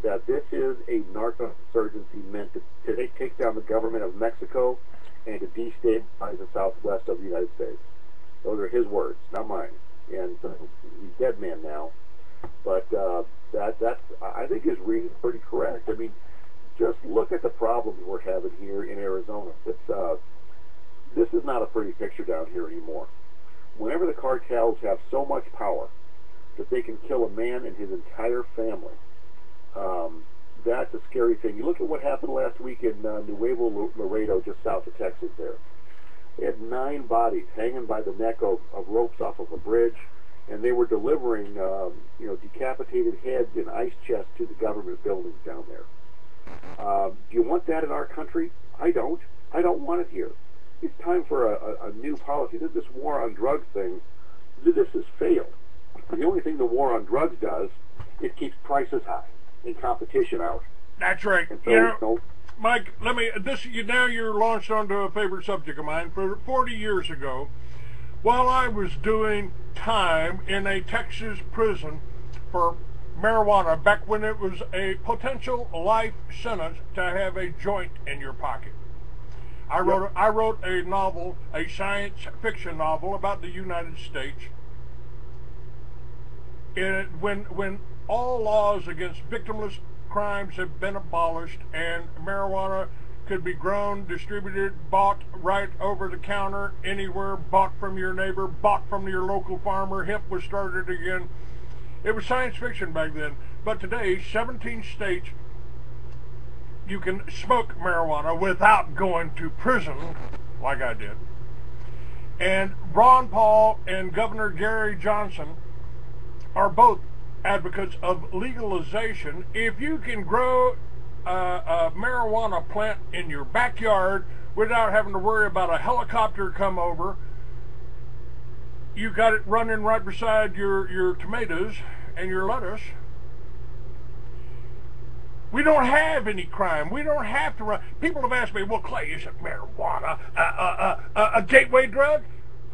that this is a narco-insurgency meant to take down the government of Mexico and to destabilize the southwest of the United States. Those are his words, not mine. And he's dead man now. But that's I think his reading is pretty correct. I mean, just look at the problems we're having here in Arizona. This is not a pretty picture down here anymore. Whenever the cartels have so much power that they can kill a man and his entire family, that's a scary thing. You look at what happened last week in Nuevo Laredo, just south of Texas there. They had 9 bodies hanging by the neck of ropes off of a bridge, and they were delivering decapitated heads in ice chests to the government buildings down there. Do you want that in our country? I don't. I don't want it here. It's time for a new policy. This war on drugs thing, this has failed. The only thing the war on drugs does, it keeps prices high and competition out. That's right. So, Mike, now you're launched onto a favorite subject of mine. For 40 years ago, while I was doing time in a Texas prison for marijuana, back when it was a potential life sentence to have a joint in your pocket, I wrote a novel, a science fiction novel about the United States. When all laws against victimless crimes have been abolished and marijuana could be grown, distributed, bought right over the counter, anywhere, bought from your neighbor, bought from your local farmer, hemp was started again. It was science fiction back then. But today, 17 states, you can smoke marijuana without going to prison, like I did. And Ron Paul and Governor Gary Johnson are both advocates of legalization. If you can grow a marijuana plant in your backyard without having to worry about a helicopter come over, you got it running right beside your tomatoes and your lettuce, we don't have any crime. We don't have to run. People have asked me, well, Clay, isn't marijuana a gateway drug?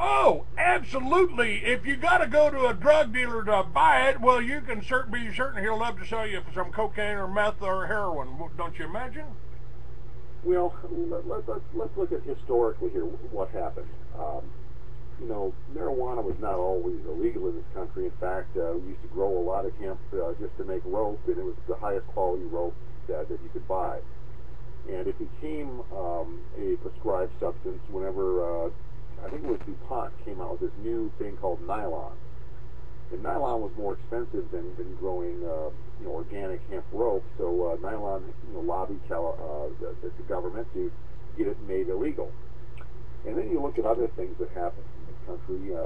Oh, absolutely. If you got to go to a drug dealer to buy it, well, you can be certain he'll love to sell you some cocaine or meth or heroin. Don't you imagine? Well, let's look at historically here what happened. Marijuana was not always illegal in this country. In fact, we used to grow a lot of hemp just to make rope, and it was the highest quality rope that you could buy. And it became a prescribed substance whenever, I think it was DuPont came out with this new thing called nylon. And nylon was more expensive than growing organic hemp rope, so nylon lobbied the government to get it made illegal. And then you look at other things that happened in this country.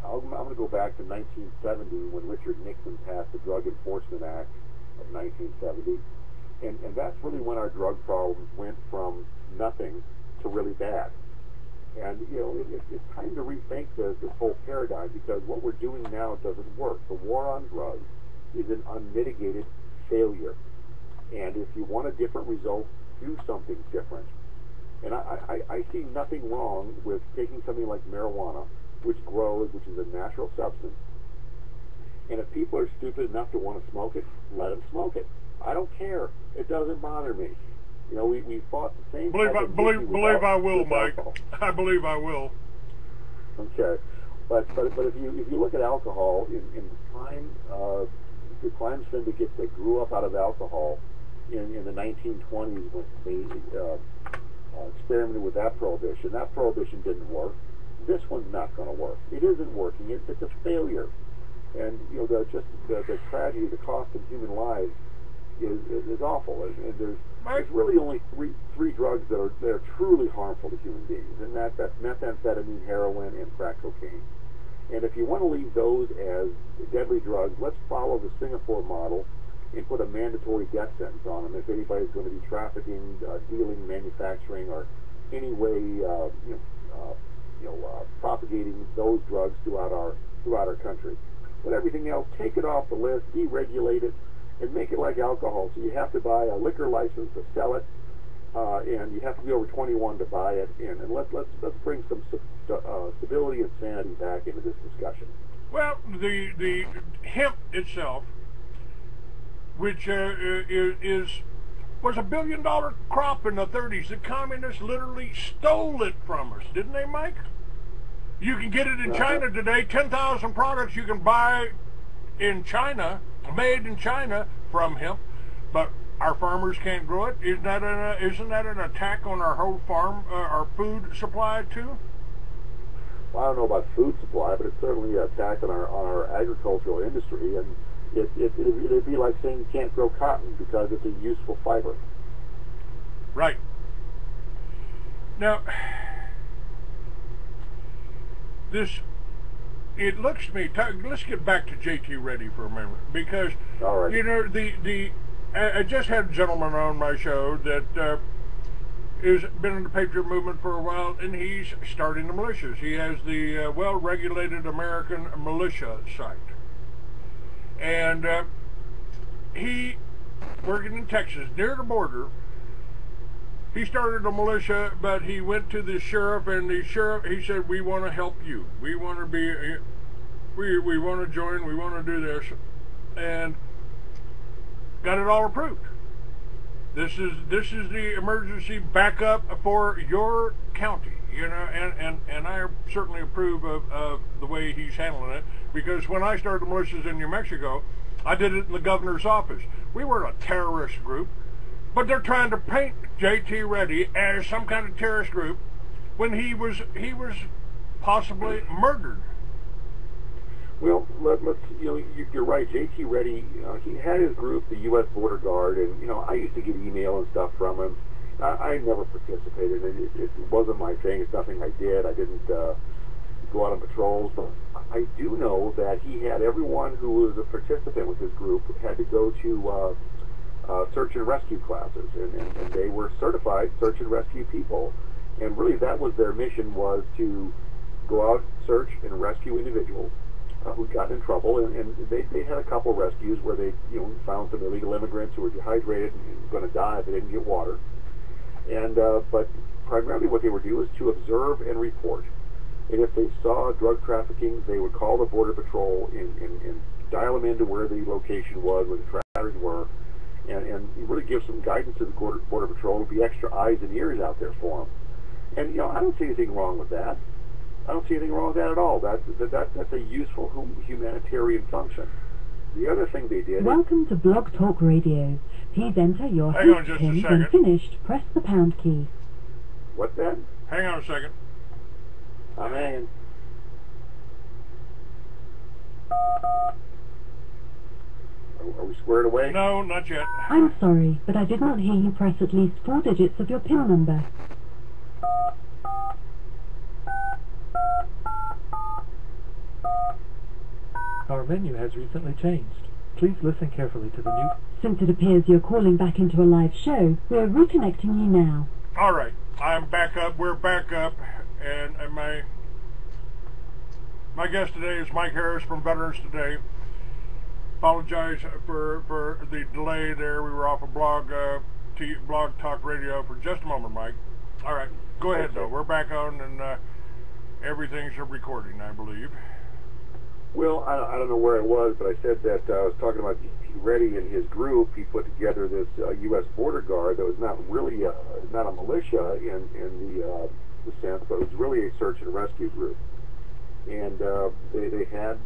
I'm going to go back to 1970 when Richard Nixon passed the Drug Enforcement Act of 1970. And that's really when our drug problems went from nothing to really bad. And, it's time to rethink this whole paradigm, because what we're doing now doesn't work. The war on drugs is an unmitigated failure. And if you want a different result, do something different. And I see nothing wrong with taking something like marijuana, which grows, which is a natural substance. And if people are stupid enough to want to smoke it, let them smoke it. I don't care. It doesn't bother me. We fought the same. Believe I will, Mike. I believe I will. Okay, but if you look at alcohol in the crime syndicates that grew up out of alcohol in the 1920s when they experimented with that prohibition. That prohibition didn't work. This one's not going to work. It isn't working. It's a failure. And the tragedy, the cost of human lives is awful. And there's really only three drugs that are truly harmful to human beings, and that's methamphetamine, heroin, and crack cocaine. And if you want to leave those as deadly drugs, let's follow the Singapore model and put a mandatory death sentence on them if anybody's going to be trafficking, dealing, manufacturing, or any way propagating those drugs throughout our country. But everything else, take it off the list, deregulate it, and make it like alcohol. So you have to buy a liquor license to sell it, and you have to be over 21 to buy it. And let's bring some stability and sanity back into this discussion. Well, the hemp itself which was $1 billion crop in the 30s. The communists literally stole it from us, didn't they, Mike? You can get it in China today. 10,000 products you can buy in China, made in China from hemp, but our farmers can't grow it. Isn't that an attack on our whole farm, our food supply too? Well, I don't know about food supply, but it's certainly an attack on our agricultural industry, and it'd be like saying you can't grow cotton because it's a useful fiber. Right. Now, it looks to me, let's get back to J.T. Reddy for a minute, because, All right. you know, I just had a gentleman on my show that has been in the Patriot movement for a while, and he's starting the militias. He has the well-regulated American militia site. And he, working in Texas, near the border, he started a militia, but he went to the sheriff, and the sheriff, he said, we want to help you. We want to be, we want to join, we want to do this. And got it all approved. This is the emergency backup for your county, you know, and I certainly approve of the way he's handling it, because when I started the militias in New Mexico, I did it in the governor's office. We were a terrorist group, but they're trying to paint J.T. Reddy as some kind of terrorist group when he was possibly murdered. Well, you're right. J.T. Reddy, he had his group, the U.S. Border Guard, and I used to get email and stuff from him. I never participated in it. It wasn't my thing. It's nothing I did. I didn't go out on patrols, but I do know that he had everyone who was a participant with his group had to go to search and rescue classes, and they were certified search and rescue people. And really, that was their mission, was to go out, search, and rescue individuals who got in trouble, and they had a couple of rescues where they found some illegal immigrants who were dehydrated and going to die if they didn't get water. And but primarily what they would do is to observe and report. And if they saw drug trafficking, they would call the Border Patrol and dial them into where the location was, where the trackers were, and really give some guidance to the Border Patrol and be extra eyes and ears out there for them. And I don't see anything wrong with that. I don't see anything wrong with that at all. That's a useful humanitarian function. The other thing they did... Welcome to Blog Talk Radio. Please enter your host pin. When finished, press the pound key. What's that? Hang on a second. I'm hanging. Are we squared away? No, not yet. I'm sorry, but I did not hear you press at least 4 digits of your PIN number. Our menu has recently changed. Please listen carefully to the new... Since it appears you're calling back into a live show, we're reconnecting you now. All right, I'm back up. We're back up, and my guest today is Mike Harris from Veterans Today. Apologize for the delay there. We were off of Blog Talk Radio for just a moment, Mike. All right, go ahead though. We're back on, and everything's a recording, I believe. Well, I don't know where I was, but I said that I was talking about J.T. Reddy and his group. He put together this U.S. Border Guard that was not really not a militia in the sense, but it was really a search and rescue group. And they had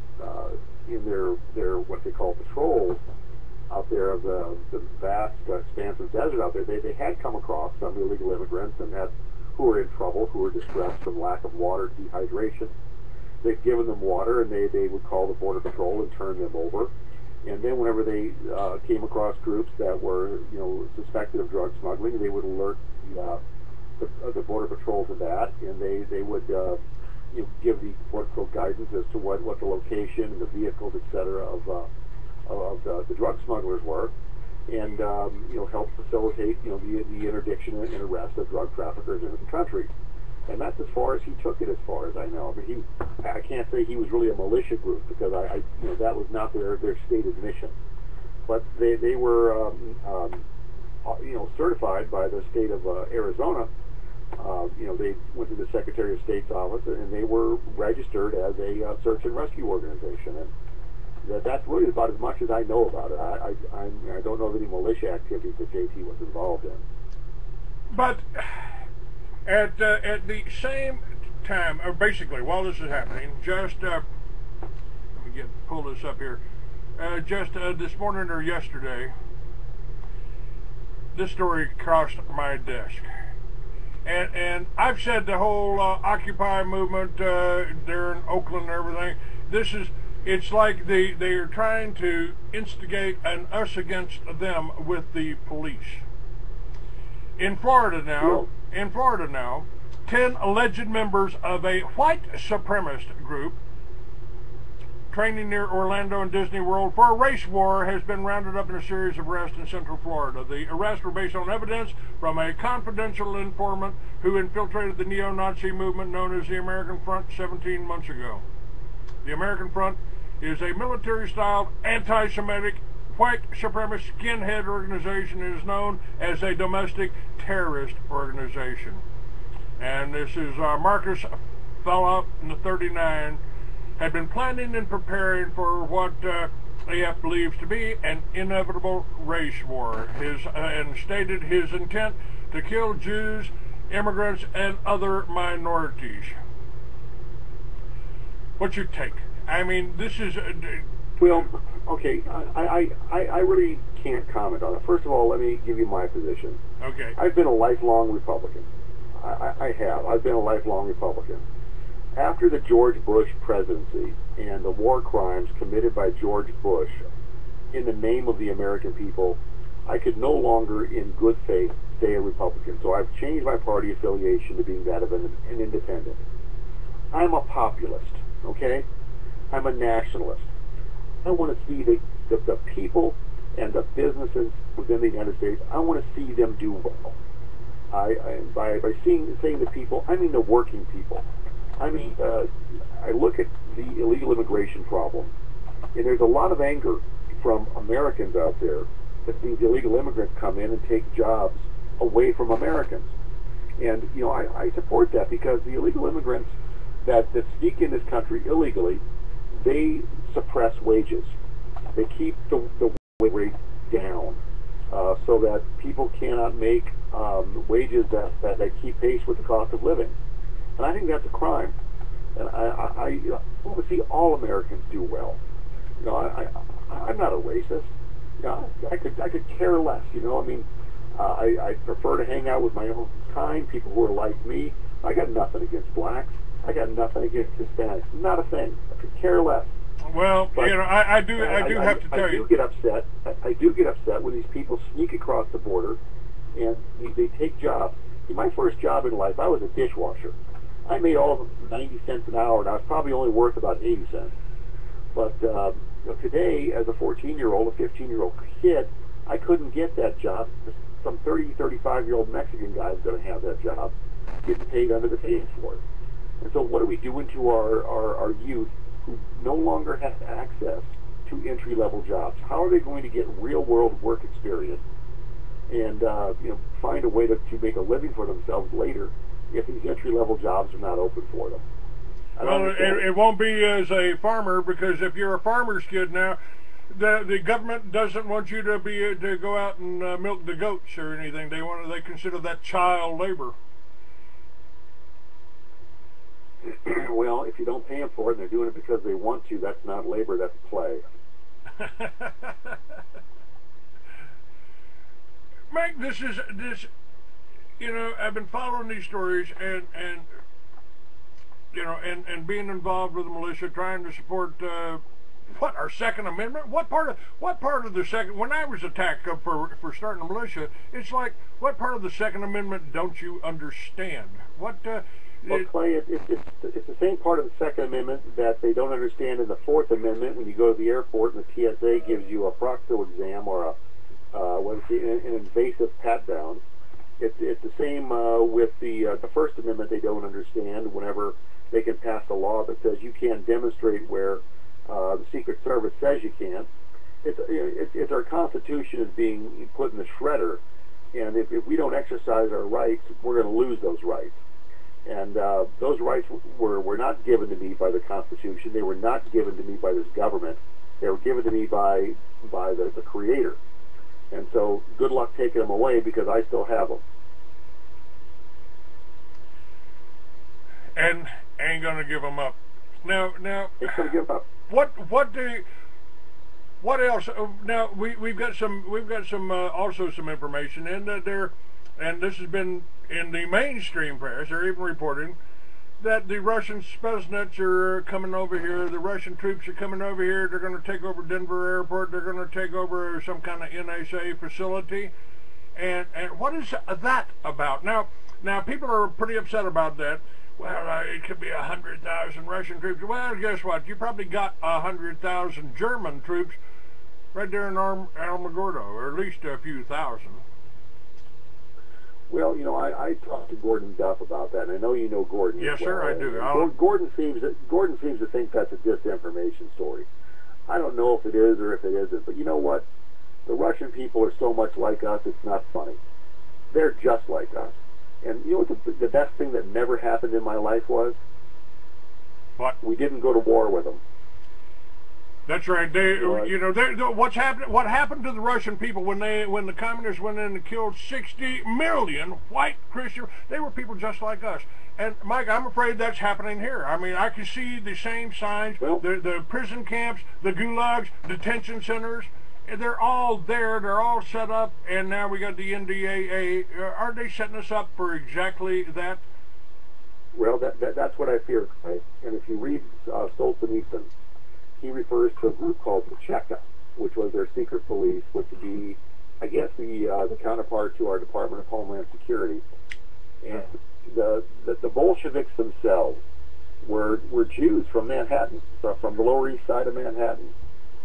in their what they call patrols out there of the vast expanse of desert out there. They had come across some illegal immigrants and who were in trouble, who were distressed from lack of water, dehydration. They'd given them water, and they would call the Border Patrol and turn them over. And then whenever they came across groups that were, suspected of drug smuggling, they would alert the Border Patrol to that, and they would give the Border Patrol guidance as to what the location and the vehicles, etc., of the drug smugglers were, and help facilitate the interdiction and arrest of drug traffickers in the country. And that's as far as he took it, as far as I know. I mean, I can't say he was really a militia group, because that was not their stated mission. But they were certified by the state of Arizona. They went to the Secretary of State's office, and they were registered as a search and rescue organization. And That's really about as much as I know about it. I don't know of any militia activities that JT was involved in. But at the same time, or basically while this is happening, just let me pull this up here. Just this morning or yesterday, this story crossed my desk. And I've said the whole Occupy movement there in Oakland and everything, it's like they are trying to instigate an us against them with the police. In Florida now, 10 alleged members of a white supremacist group training near Orlando and Disney World for a race war has been rounded up in a series of arrests in Central Florida. The arrests were based on evidence from a confidential informant who infiltrated the neo-Nazi movement known as the American Front 17 months ago. The American Front is a military-style, anti-Semitic, white supremacist skinhead organization and is known as a domestic terrorist organization. And this is Marcus Phillip, 39, had been planning and preparing for what AF believes to be an inevitable race war, and stated his intent to kill Jews, immigrants, and other minorities. What's your take? I mean, this is... Well, okay, I really can't comment on it. First of all, let me give you my position. Okay. I've been a lifelong Republican. I have. I've been a lifelong Republican. After the George Bush presidency and the war crimes committed by George Bush in the name of the American people, I could no longer, in good faith, stay a Republican. So I've changed my party affiliation to being that of an independent. I'm a populist, okay? I'm a nationalist. I want to see the people and the businesses within the United States, I want to see them do well. By saying the people, I mean the working people. I mean, I look at the illegal immigration problem, and there's a lot of anger from Americans out there that these illegal immigrants come in and take jobs away from Americans. And, you know, I support that because the illegal immigrants that sneak in this country illegally, they suppress wages. They keep the wage rate down so that people cannot make wages that keep pace with the cost of living. And I think that's a crime. And I want to see all Americans do well. You know, I'm not a racist. You know, I could care less. You know, I mean, I prefer to hang out with my own kind, people who are like me. I got nothing against blacks. I got nothing against Hispanics. Not a thing. I could care less. Well, but, you know, I do have to tell you. I do get upset when these people sneak across the border and they take jobs. My first job in life, I was a dishwasher. I made all of 90 cents an hour, and I was probably only worth about 80 cents. But you know, today, as a 14-year-old, a 15-year-old kid, I couldn't get that job. Some 30, 35-year-old Mexican guy is going to have that job, getting paid under the table for it. And so what are we doing to our youth who no longer have access to entry-level jobs? How are they going to get real-world work experience and you know, find a way to make a living for themselves later if these entry-level jobs are not open for them? Well, it won't be as a farmer, because if you're a farmer's kid now, the government doesn't want you to go out and milk the goats or anything. They consider that child labor. Well, if you don't pay them for it and they're doing it because they want to, that's not labor, that's play. Mike, this, you know, I've been following these stories and you know, and being involved with the militia, trying to support what, our Second Amendment? What part of the second? When I was attacked for starting a militia, it's like, what part of the Second Amendment don't you understand? What? Well, Clay, it's the same part of the Second Amendment that they don't understand in the Fourth Amendment. When you go to the airport and the TSA gives you a procto exam or an invasive pat-down, it's the same with the First Amendment. They don't understand whenever they can pass a law that says you can't demonstrate where the Secret Service says you can. It's our Constitution is being put in the shredder, and if we don't exercise our rights, we're going to lose those rights. And those rights were not given to me by the Constitution. They were not given to me by this government. They were given to me by the Creator. And so good luck taking them away, because I still have them. And ain't gonna give them up. Now, Ain't gonna give up. What else? Now we've got some also some information in that there, and this has been in the mainstream press. They're even reporting that the Russian Spetsnaz are coming over here. The Russian troops are coming over here. They're going to take over Denver Airport. They're going to take over some kind of NSA facility. And what is that about? Now people are pretty upset about that. Well, it could be 100,000 Russian troops. Well, guess what? You probably got 100,000 German troops right there in Alamogordo, or at least a few thousand. Well, you know, I talked to Gordon Duff about that, and I know you know Gordon. Yes, sir, I do. Gordon seems to think that's a disinformation story. I don't know if it is or if it isn't, but you know what? The Russian people are so much like us, it's not funny. They're just like us. And you know what the best thing that never happened in my life was? What? We didn't go to war with them. That's right. What happened to the Russian people when the communists went in and killed 60 million white Christians? They were people just like us. And Mike, I'm afraid that's happening here. I mean, I can see the same signs. Well, the prison camps, the gulags, detention centers. They're all there. They're all set up, and now we got the NDAA. Aren't they setting us up for exactly that? Well, that's what I fear, right? And if you read Solzhenitsyn, he refers to a group called the Cheka, which was their secret police, which would be, I guess, the counterpart to our Department of Homeland Security. And the Bolsheviks themselves were Jews from Manhattan, from the Lower East Side of Manhattan.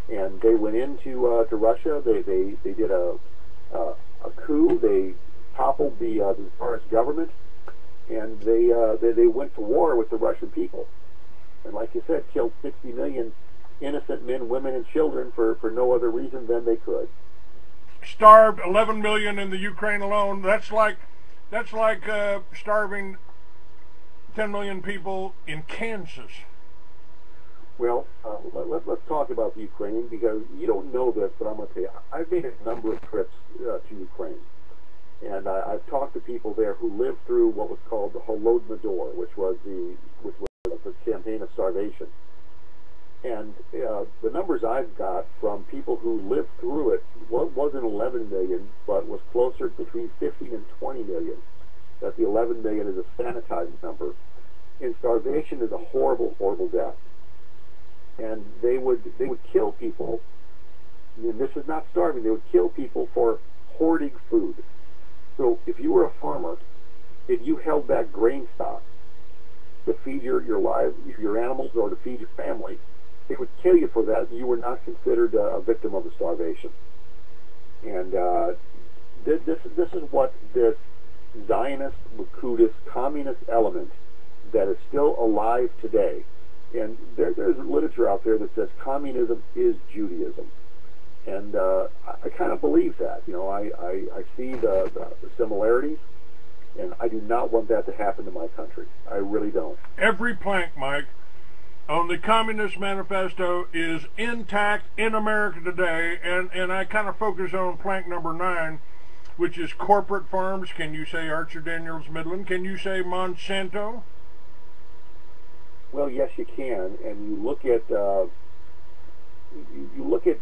And they went into to Russia. They did a coup. They toppled the Tsarist government, and they went to war with the Russian people. And like you said, killed 60 million innocent men, women, and children for no other reason than they could. Starved 11 million in the Ukraine alone. That's like starving 10 million people in Kansas. Well, let's talk about the Ukraine, because you don't know this, but I'm going to tell you, I've made a number of trips to Ukraine, and I've talked to people there who lived through what was called the Holodomor, which was the campaign of starvation. And the numbers I've got from people who lived through it wasn't 11 million, but was closer between 50 and 20 million. That the 11 million is a sanitized number. And starvation is a horrible, horrible death. And they would kill people. And this is not starving. They would kill people for hoarding food. So if you were a farmer, if you held back grain stock to feed your animals or to feed your family, they would kill you for that. You were not considered a victim of the starvation. And this is what this Zionist, Likud, communist element that is still alive today. And there's literature out there that says communism is Judaism. And I kind of believe that. You know, I see the similarities, and I do not want that to happen to my country. I really don't. Every plank, Mike, on the Communist Manifesto is intact in America today, and I kind of focus on plank number 9, which is corporate farms. Can you say Archer Daniels Midland? Can you say Monsanto? Well, yes, you can. And you look at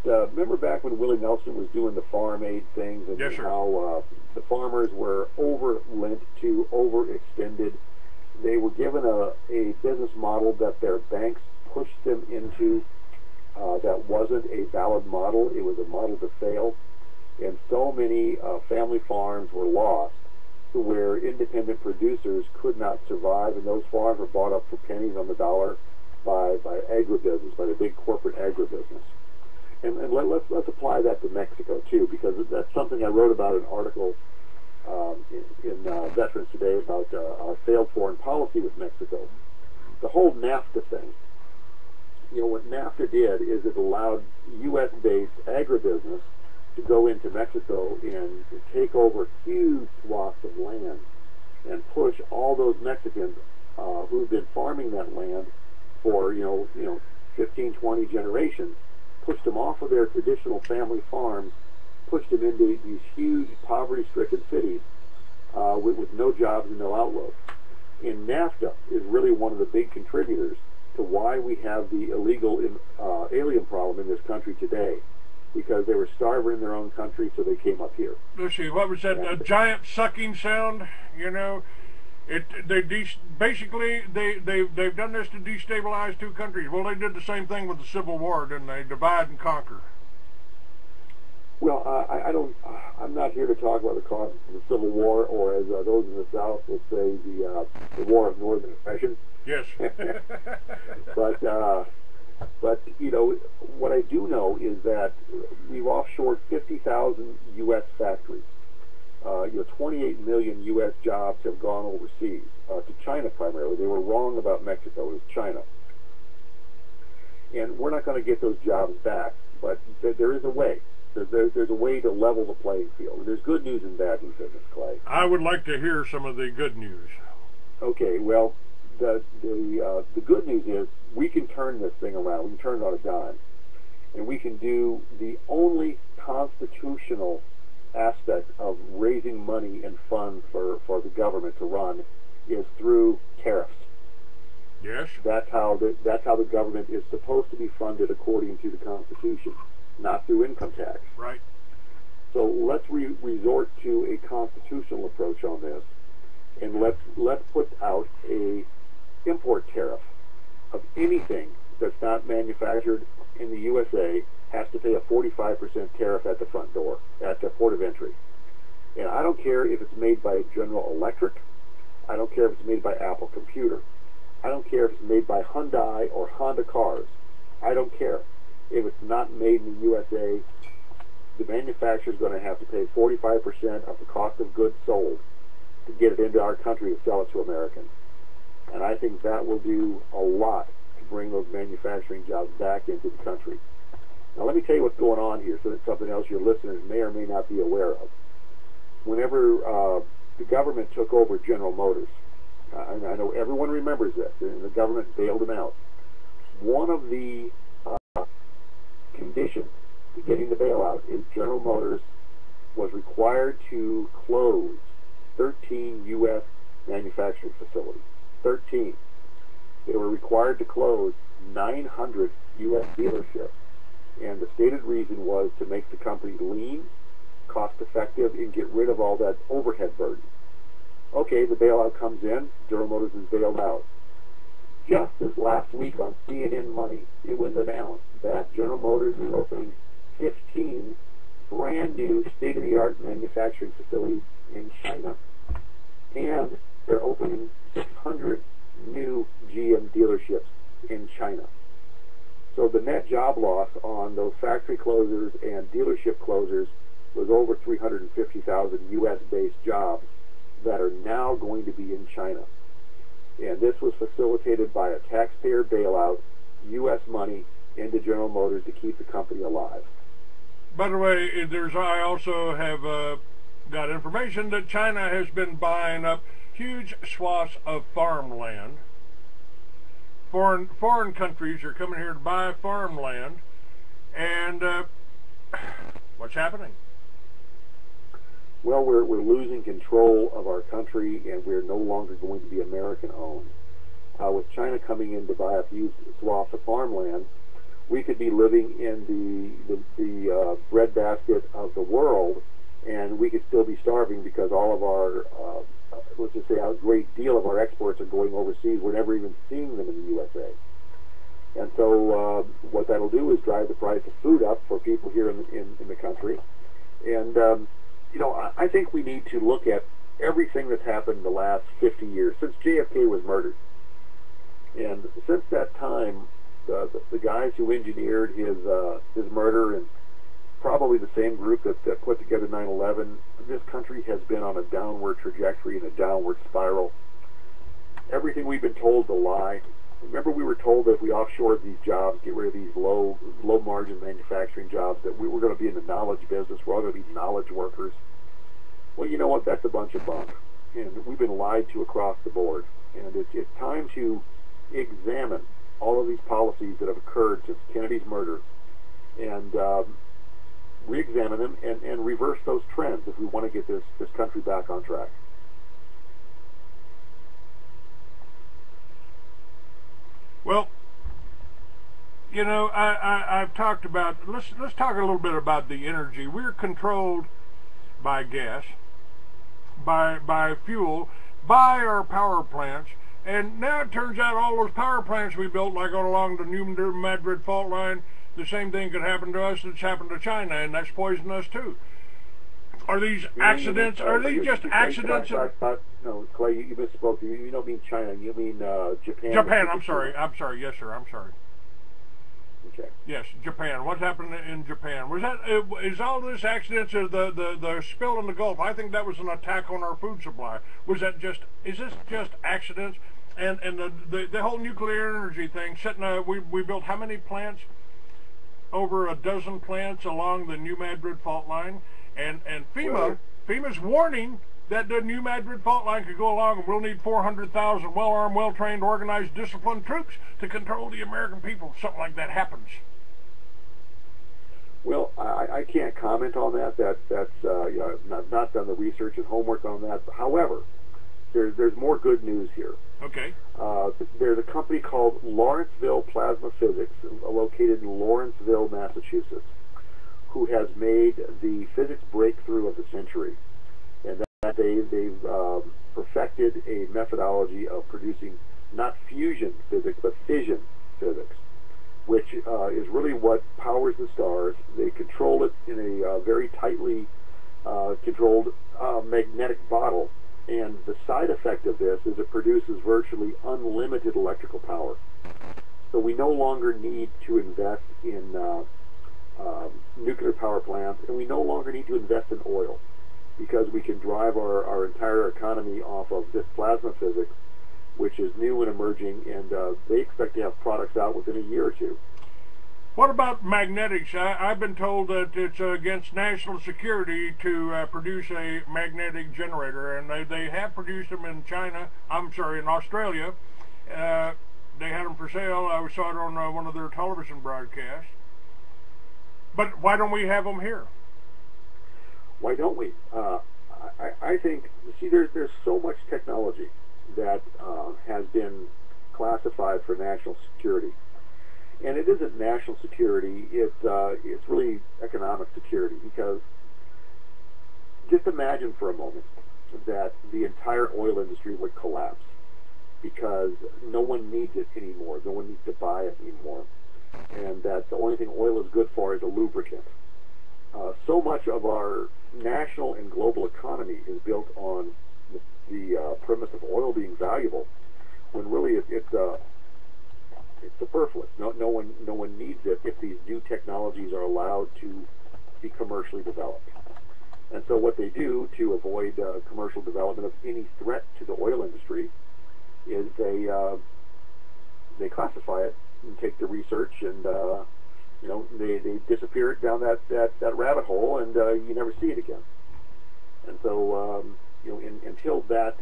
remember back when Willie Nelson was doing the farm aid things, and yes, how the farmers were overlent to, overextended. They were given a business model that their banks pushed them into that wasn't a valid model. It was a model to fail. And so many family farms were lost to where independent producers could not survive, and those farms were bought up for pennies on the dollar by agribusiness, by the big corporate agribusiness. And let's apply that to Mexico too, because that's something I wrote about in an article in Veterans Today about our failed foreign policy with Mexico. The whole NAFTA thing. You know, what NAFTA did is it allowed U.S.-based agribusiness to go into Mexico and take over huge swaths of land and push all those Mexicans who've been farming that land for 15, 20 generations pushed them off of their traditional family farms, pushed them into these huge poverty-stricken cities with no jobs and no outlook. And NAFTA is really one of the big contributors to why we have the illegal alien problem in this country today, because they were starving in their own country, so they came up here. Let's see, what was that? A giant sucking sound? You know, basically they've done this to destabilize two countries. Well, they did the same thing with the Civil War, didn't they? Divide and conquer. Well, I'm not here to talk about the cause of the Civil War, or as those in the South would say, the War of Northern Aggression. Yes. But you know, what I do know is that we've offshored 50,000 U.S. factories. 28 million U.S. jobs have gone overseas, to China primarily. They were wrong about Mexico. It was China. And we're not going to get those jobs back, but there is a way. There's a way to level the playing field. And there's good news and bad news in this, Clay. I would like to hear some of the good news. Okay, well, the good news is we can turn this thing around. We can turn it on a dime. And we can do the only constitutional aspect of raising money and funds for the government to run is through tariffs. Yes. That's how the government is supposed to be funded according to the Constitution, not through income tax. Right. So let's resort to a constitutional approach on this, and let's put out a import tariff of anything that's not manufactured in the USA has to pay a 45% tariff at the front door, at the port of entry. And I don't care if it's made by General Electric. I don't care if it's made by Apple Computer. I don't care if it's made by Hyundai or Honda Cars. I don't care. If it's not made in the USA, the manufacturer is going to have to pay 45% of the cost of goods sold to get it into our country to sell it to Americans. And I think that will do a lot to bring those manufacturing jobs back into the country. Now let me tell you what's going on here, so that's something else your listeners may or may not be aware of. Whenever the government took over General Motors, I know everyone remembers this, and the government bailed them out. One of the conditions to getting the bailout is General Motors was required to close 13 U.S. manufacturing facilities. 13. They were required to close 900 U.S. dealerships. And the stated reason was to make the company lean, cost-effective, and get rid of all that overhead burden. Okay, the bailout comes in, General Motors is bailed out. Just this last week on CNN Money, it was announced that General Motors is opening 15 brand new state-of-the-art manufacturing facilities in China. And they're opening 600 new GM dealerships in China. So the net job loss on those factory closures and dealership closures was over 350,000 U.S.-based jobs that are now going to be in China. And this was facilitated by a taxpayer bailout, U.S. money into General Motors to keep the company alive. By the way, I also have got information that China has been buying up huge swaths of farmland. Foreign countries are coming here to buy farmland, and what's happening? Well, we're losing control of our country, and we're no longer going to be American-owned. With China coming in to buy up huge swaths of farmland, we could be living in the breadbasket of the world, and we could still be starving because all of our, let's just say a great deal of our exports are going overseas. We're never even seeing them in the USA. And so what that'll do is drive the price of food up for people here in the country. And, you know, I think we need to look at everything that's happened in the last 50 years, since JFK was murdered. And since that time, the guys who engineered his murder, and probably the same group that put together 9/11, this country has been on a downward trajectory and a downward spiral. Everything we've been told is a lie. Remember, we were told that if we offshored these jobs, get rid of these low margin manufacturing jobs, that we were going to be in the knowledge business. We're all going to be knowledge workers. Well, you know what? That's a bunch of bunk. And we've been lied to across the board. And it's time to examine all of these policies that have occurred since Kennedy's murder and re-examine them and reverse those trends if we want to get this country back on track. Well, you know, I've talked about, let's talk a little bit about the energy. We're controlled by gas, by fuel, by our power plants, and now it turns out all those power plants we built, like along the New Madrid fault line, the same thing could happen to us that's happened to China, and that's poisoned us too. Are these accidents? Are these just accidents? No, Clay, you misspoke. You don't mean China. You mean Japan. Japan. I'm sorry. Yes, sir. I'm sorry. Okay. Yes, Japan. What happened in Japan? Was that is all this accidents or the spill in the Gulf? I think that was an attack on our food supply. Was that just? Is this just accidents? And the whole nuclear energy thing. We built how many plants? Over a dozen plants along the New Madrid fault line, and FEMA's warning that the New Madrid fault line could go along, and we'll need 400,000 well-armed, well-trained, organized, disciplined troops to control the American people if something like that happens. Well, I can't comment on that. That's you know, I've not done the research and homework on that. However, there's more good news here. Okay. There's a company called Lawrenceville Plasma Physics, located in Lawrenceville, Massachusetts, who has made the physics breakthrough of the century. And that they've perfected a methodology of producing not fusion physics, but fission physics, which is really what powers the stars. They control it in a very tightly controlled magnetic bottle. And the side effect of this is it produces virtually unlimited electrical power. So we no longer need to invest in nuclear power plants, and we no longer need to invest in oil, because we can drive our entire economy off of this plasma physics, which is new and emerging, and they expect to have products out within a year or two. What about magnetics? I've been told that it's against national security to produce a magnetic generator, and they have produced them in China. I'm sorry, in Australia. They had them for sale. I saw it on one of their television broadcasts. But why don't we have them here? Why don't we? I think, see, there's so much technology that has been classified for national security. And it isn't national security, it's really economic security, because just imagine for a moment that the entire oil industry would collapse because no one needs it anymore, no one needs to buy it anymore, and that the only thing oil is good for is a lubricant. So much of our national and global economy is built on the premise of oil being valuable, when really it's superfluous. No one needs it if these new technologies are allowed to be commercially developed. And so what they do to avoid commercial development of any threat to the oil industry is they classify it and take the research and you know, they disappear it down that rabbit hole, and you never see it again. And so you know, until the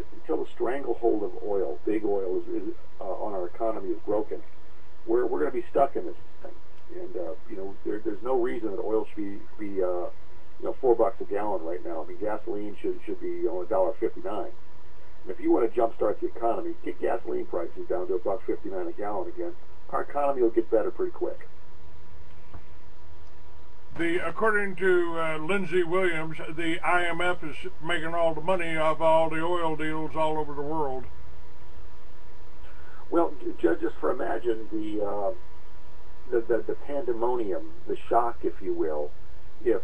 stranglehold of oil, big oil, is on our economy is broken, we're going to be stuck in this thing. And you know, there's no reason that oil should be you know, $4 a gallon right now. I mean, gasoline should be, you know, $1.59. And if you want to jumpstart the economy, get gasoline prices down to $1.59 a gallon again, our economy will get better pretty quick. According to Lindsey Williams, the IMF is making all the money off all the oil deals all over the world. Well, just for imagine the pandemonium, the shock, if you will, if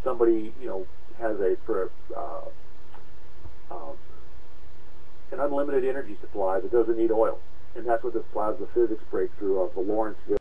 somebody, you know, has an unlimited energy supply that doesn't need oil, and that's what this plasma physics breakthrough of the Lawrenceville